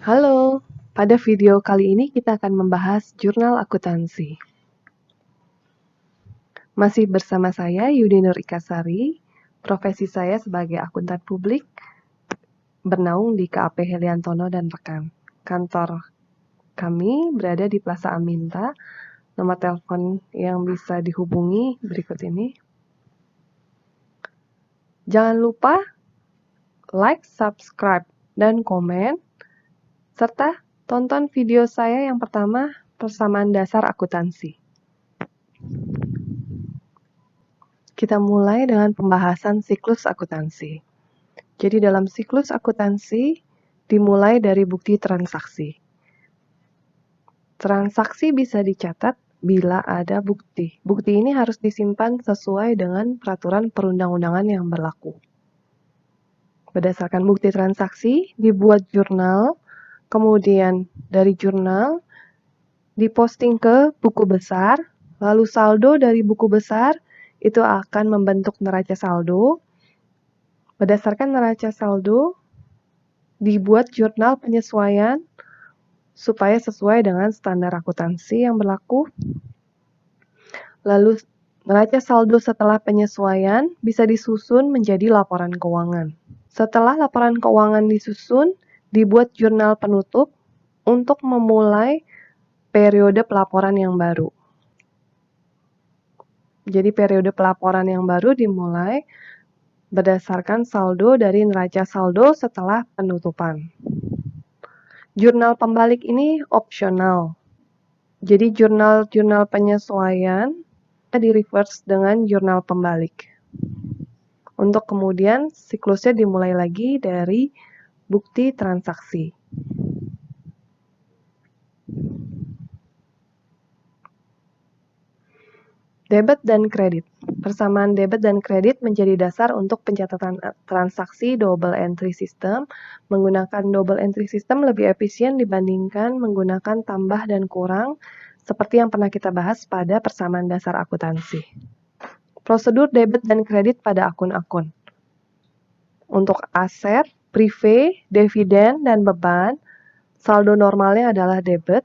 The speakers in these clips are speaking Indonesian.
Halo, pada video kali ini kita akan membahas jurnal akuntansi. Masih bersama saya Yudi Nur Ikasari, profesi saya sebagai akuntan publik, bernaung di KAP Heliantono dan rekan. Kantor kami berada di Plaza Aminta, nomor telepon yang bisa dihubungi berikut ini. Jangan lupa like, subscribe, dan komen, serta tonton video saya yang pertama, persamaan dasar akuntansi. Kita mulai dengan pembahasan siklus akuntansi. Jadi dalam siklus akuntansi dimulai dari bukti transaksi. Transaksi bisa dicatat bila ada bukti. Bukti ini harus disimpan sesuai dengan peraturan perundang-undangan yang berlaku. Berdasarkan bukti transaksi, dibuat jurnal, kemudian dari jurnal diposting ke buku besar, lalu saldo dari buku besar itu akan membentuk neraca saldo. Berdasarkan neraca saldo, dibuat jurnal penyesuaian supaya sesuai dengan standar akuntansi yang berlaku. Lalu, neraca saldo setelah penyesuaian bisa disusun menjadi laporan keuangan. Setelah laporan keuangan disusun, dibuat jurnal penutup untuk memulai periode pelaporan yang baru. Jadi periode pelaporan yang baru dimulai berdasarkan saldo dari neraca saldo setelah penutupan. Jurnal pembalik ini opsional. Jadi jurnal penyesuaian di-reverse dengan jurnal pembalik. Untuk kemudian siklusnya dimulai lagi dari bukti transaksi. Debit dan kredit. Persamaan debit dan kredit menjadi dasar untuk pencatatan transaksi double entry system. Menggunakan double entry system lebih efisien dibandingkan menggunakan tambah dan kurang, seperti yang pernah kita bahas pada persamaan dasar akuntansi. Prosedur debit dan kredit pada akun-akun. Untuk aset, prive, dividen, dan beban, saldo normalnya adalah debit.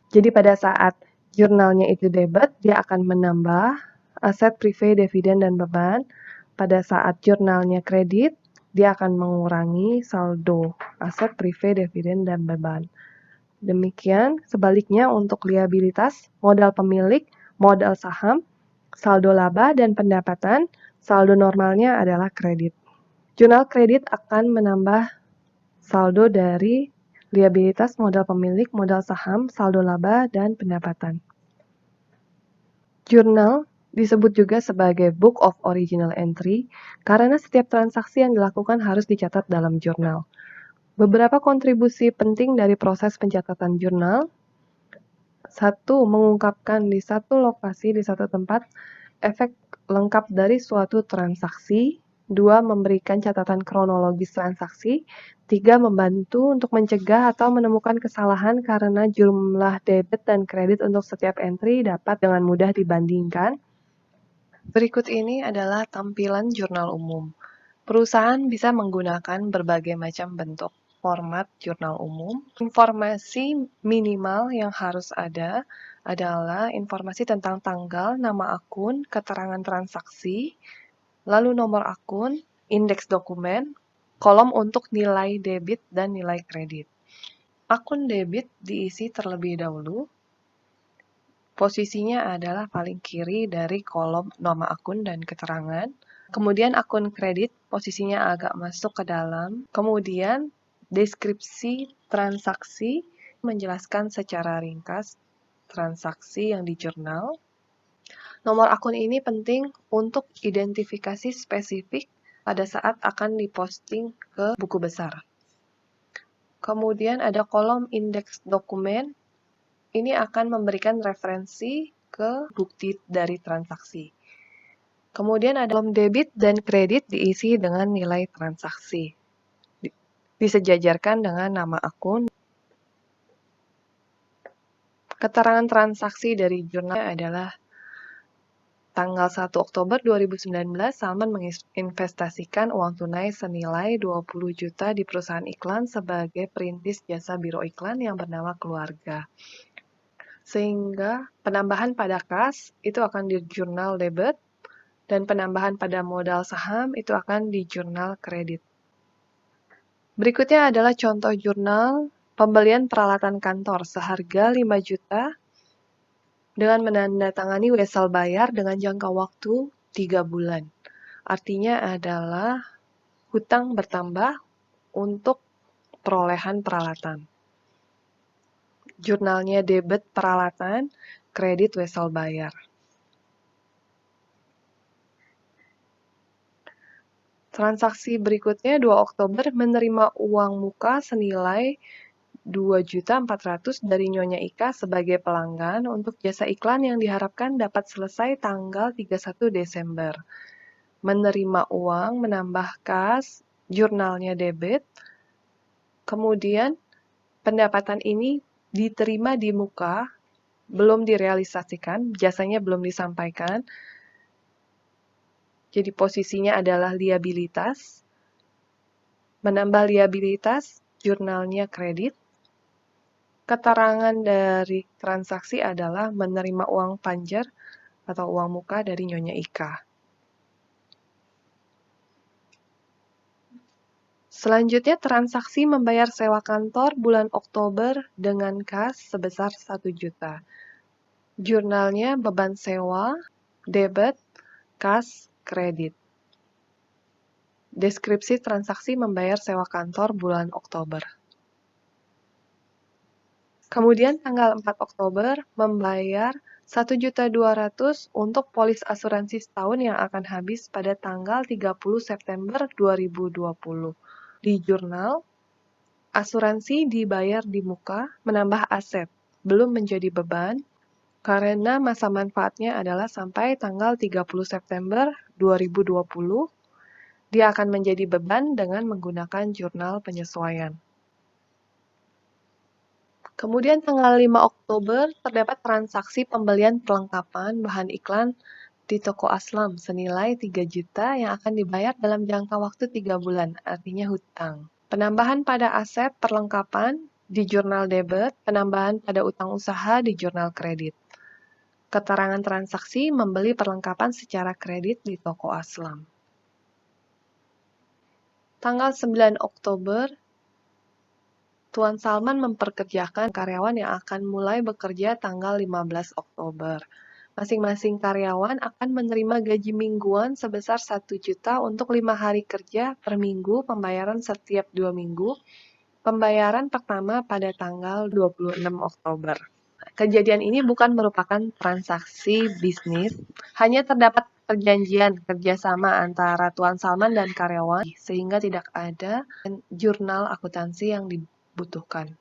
Jadi pada saat jurnalnya itu debit, dia akan menambah aset, prive, dividen, dan beban. Pada saat jurnalnya kredit, dia akan mengurangi saldo aset, prive, dividen, dan beban. Demikian sebaliknya untuk liabilitas, modal pemilik, modal saham, saldo laba, dan pendapatan, saldo normalnya adalah kredit. Jurnal kredit akan menambah saldo dari liabilitas, modal pemilik, modal saham, saldo laba, dan pendapatan. Jurnal disebut juga sebagai Book of Original Entry karena setiap transaksi yang dilakukan harus dicatat dalam jurnal. Beberapa kontribusi penting dari proses pencatatan jurnal. 1. Mengungkapkan di satu lokasi, di satu tempat, efek lengkap dari suatu transaksi. 2. Memberikan catatan kronologis transaksi. 3. Membantu untuk mencegah atau menemukan kesalahan karena jumlah debit dan kredit untuk setiap entry dapat dengan mudah dibandingkan. Berikut ini adalah tampilan jurnal umum. Perusahaan bisa menggunakan berbagai macam bentuk format jurnal umum. Informasi minimal yang harus ada adalah informasi tentang tanggal, nama akun, keterangan transaksi, lalu nomor akun, indeks dokumen, kolom untuk nilai debit dan nilai kredit. Akun debit diisi terlebih dahulu. Posisinya adalah paling kiri dari kolom nama akun dan keterangan. Kemudian akun kredit posisinya agak masuk ke dalam. Kemudian deskripsi transaksi menjelaskan secara ringkas transaksi yang di jurnal. Nomor akun ini penting untuk identifikasi spesifik pada saat akan diposting ke buku besar. Kemudian ada kolom indeks dokumen. Ini akan memberikan referensi ke bukti dari transaksi. Kemudian ada kolom debit dan kredit diisi dengan nilai transaksi. Disejajarkan dengan nama akun. Keterangan transaksi dari jurnal adalah tanggal 1 Oktober 2019, Salman menginvestasikan uang tunai senilai 20 juta di perusahaan iklan sebagai perintis jasa biro iklan yang bernama Keluarga. Sehingga penambahan pada kas itu akan di jurnal debit, dan penambahan pada modal saham itu akan di jurnal kredit. Berikutnya adalah contoh jurnal pembelian peralatan kantor seharga 5 juta dengan menandatangani wesel bayar dengan jangka waktu 3 bulan. Artinya adalah hutang bertambah untuk perolehan peralatan. Jurnalnya debit peralatan, kredit wesel bayar. Transaksi berikutnya 2 Oktober menerima uang muka senilai 2.400.000 dari Nyonya Ika sebagai pelanggan untuk jasa iklan yang diharapkan dapat selesai tanggal 31 Desember. Menerima uang, menambah kas, jurnalnya debit, kemudian pendapatan ini diterima di muka, belum direalisasikan, jasanya belum disampaikan, jadi posisinya adalah liabilitas, menambah liabilitas, jurnalnya kredit. Keterangan dari transaksi adalah menerima uang panjer atau uang muka dari Nyonya Ika. Selanjutnya, transaksi membayar sewa kantor bulan Oktober dengan kas sebesar 1 juta. Jurnalnya beban sewa, debit, kas, kredit. Deskripsi transaksi membayar sewa kantor bulan Oktober. Kemudian tanggal 4 Oktober membayar 1.200.000 untuk polis asuransi setahun yang akan habis pada tanggal 30 September 2020. Di jurnal, asuransi dibayar di muka, menambah aset, belum menjadi beban, karena masa manfaatnya adalah sampai tanggal 30 September 2020, dia akan menjadi beban dengan menggunakan jurnal penyesuaian. Kemudian tanggal 5 Oktober terdapat transaksi pembelian perlengkapan bahan iklan di toko Aslam senilai 3 juta yang akan dibayar dalam jangka waktu 3 bulan, artinya hutang. Penambahan pada aset perlengkapan di jurnal debit, penambahan pada utang usaha di jurnal kredit. Keterangan transaksi membeli perlengkapan secara kredit di toko Aslam. Tanggal 9 Oktober, Tuan Salman memperkerjakan karyawan yang akan mulai bekerja tanggal 15 Oktober. Masing-masing karyawan akan menerima gaji mingguan sebesar 1 juta untuk 5 hari kerja per minggu, pembayaran setiap 2 minggu. Pembayaran pertama pada tanggal 26 Oktober. Kejadian ini bukan merupakan transaksi bisnis, hanya terdapat perjanjian kerjasama antara Tuan Salman dan karyawan, sehingga tidak ada jurnal akuntansi yang dibutuhkan.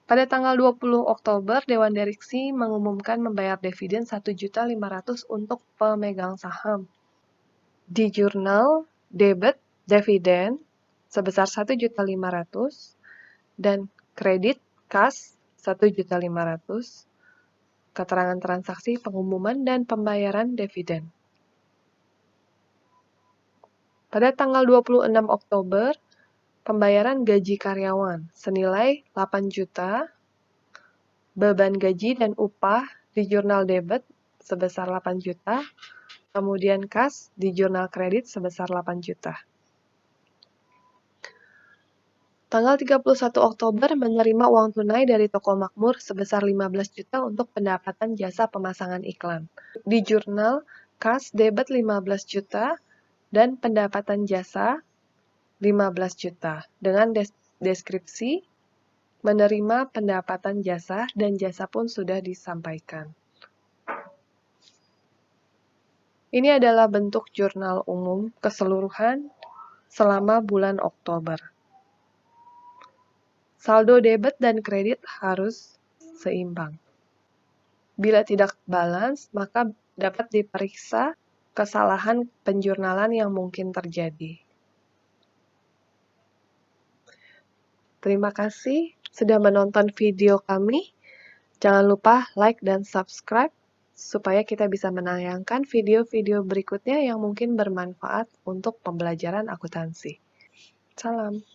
Pada tanggal 20 Oktober, Dewan Direksi mengumumkan membayar dividen 1.500.000 untuk pemegang saham. Di jurnal debit dividen sebesar 1.500.000 dan kredit kas 1.500.000, keterangan transaksi, pengumuman, dan pembayaran dividen. Pada tanggal 26 Oktober, pembayaran gaji karyawan senilai 8 juta, beban gaji dan upah di jurnal debit sebesar 8 juta, kemudian kas di jurnal kredit sebesar 8 juta. Tanggal 31 Oktober menerima uang tunai dari toko makmur sebesar 15 juta untuk pendapatan jasa pemasangan iklan. Di jurnal, kas debit 15 juta dan pendapatan jasa 15 juta. Dengan deskripsi, menerima pendapatan jasa dan jasa pun sudah disampaikan. Ini adalah bentuk jurnal umum keseluruhan selama bulan Oktober. Saldo debit dan kredit harus seimbang. Bila tidak balance, maka dapat diperiksa kesalahan penjurnalan yang mungkin terjadi. Terima kasih sudah menonton video kami. Jangan lupa like dan subscribe supaya kita bisa menayangkan video-video berikutnya yang mungkin bermanfaat untuk pembelajaran akuntansi. Salam.